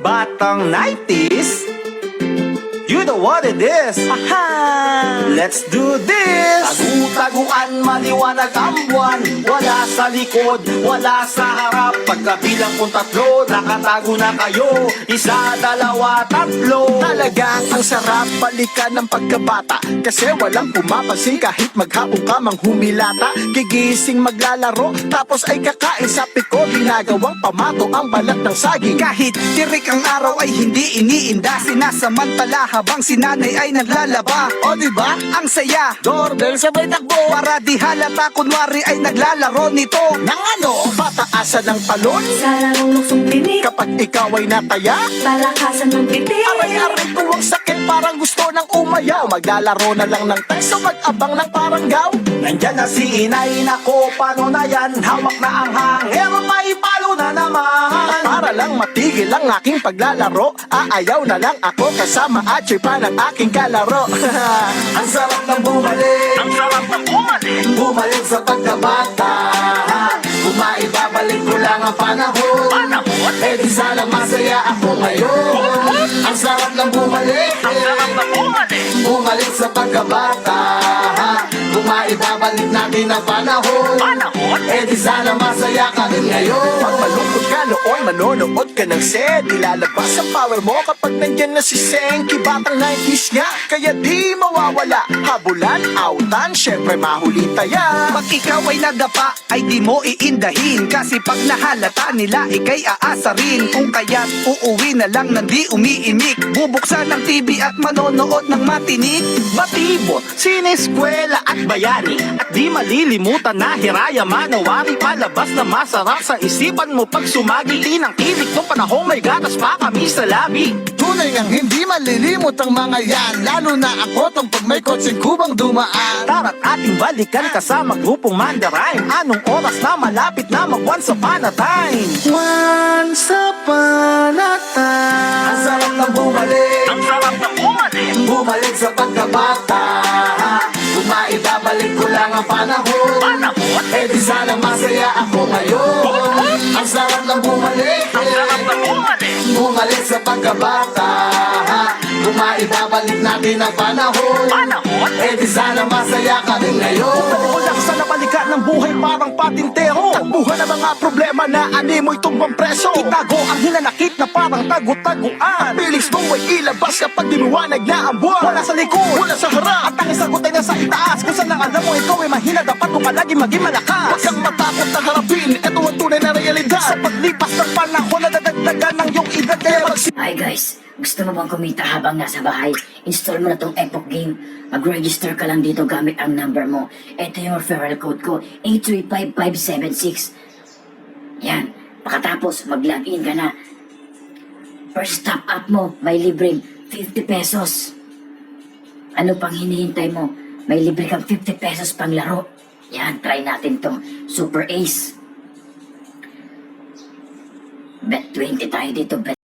Batang 90s? You know what it is. Aha! Let's do this! Tagu-taguan, maliwanag ang buwan. Wala sa likod, wala sa harap. Pagkabilang kong tatlo, nakatago na kayo. Isa, dalawa, tatlo. Talagang ang sarap balikan ng pagkabata, kasi walang pumapansin kahit maghapon ka mang humilata. Gigising maglalaro, tapos ay kakain sa piko. Ginagawang pamato ang balat ng saging. Kahit tirik ang araw ay hindi iniinda, sinasamantala habang si nanay ay naglalaba. O diba? Ang saya, Doorbell sabay takbo. para di halata kunwari ay naglalaro nito. Nang ano, pataasan ng talon. Sa larong luksong tinik, Kapag ikaw ay nataya, palakasan ng pitik. aray-aray ko ang sakit, parang gusto ng umayaw. Maglalaro na lang ng teso, mag-abang ng paranggaw. Nandyan na si inay, nako, paano na yan? Hawak na ang hangin, may palo na naman. Para lang matigil ang aking paglalaro, aayaw na lang ako kasama at pa ng aking kalaro. Ang sarap ng bumalik, ang sarap ng bumalik. Bumalik sa pagkabata. Kung maibabalik ko lang ang panahon, eh di sana masaya ako ngayon. Ang sarap ng bumalik, ang sarap ng bumalik. Bumalik sa pagkabata. Kung maibabalik natin ang panahon, eh di sana masaya ka din ngayon. Pag malungkot ka noon, manonood ka ng SED. Ilalabas ang power mo kapag nandyan na si Senki. Batang 90s nga, kaya di mawawala. Habulan, autan, syempre mahuli taya. Pag ikaw ay nadapa, ay di mo iindahin, kasi pag nahalata nila, ikay aasarin. Kung kaya't uuwi na lang nang di umiimik, bubuksan ng TV at manonood ng matinik. Matibot, sineskwela at bayani. At di malilimutan na hiraya manawari. Palabas na masarap sa isipan mo pag sumagili ng kilik mo panahong may gatas pa kami sa labi. Tunay ngang hindi malilimot ang mga yan, lalo na ako tong pag may kotseng kubang dumaan. Tara't ating balikan kasama grupong Mandarine. Anong oras na malapit na mag once upon a time? Once upon a time. Ang sarap na bumalik, ang sarap na bumalik. Bumalik sa pagkabata. Kung maibabalik ko lang ang panahon, eh di sana masaya ako ngayon. Ang sarap na bumalik, ang sarap na bumalik. Bumalik sa pagkabata. Kung maibabalik natin ang panahon, eh di sana masaya ka din ngayon. Ulang sa nabalikan ng buhay parang patintero. Takbuhan ang mga problema na animoy tumbang preso. Itago ang hinanakit na parang tagu-taguan. Feelings mo ay ilabas kapag liwanag na ang buwan. Wala sa likod, Wala sa harap. at ang sagot ay nasa itaas. Kung saan ang alam mo ikaw ay mahina, dapat mo palagi maging malakas. Huwag kang matakot na harapin, ito ang tunay na realidad. Sa paglipas ng panahon, nadadagdagan ng iyong edad. Kaya Hi guys! Gusto mo bang kumita habang nasa bahay? Install mo na tong Epoch Game. Mag-register ka lang dito gamit ang number mo. Ito yung referral code ko, 835576. Yan. Pagkatapos, mag-login ka na. First top up mo, may libreng 50 pesos. Ano pang hinihintay mo? May libre kang 50 pesos pang laro. Yan, try natin tong Super Ace. Bet 20 tayo dito, bet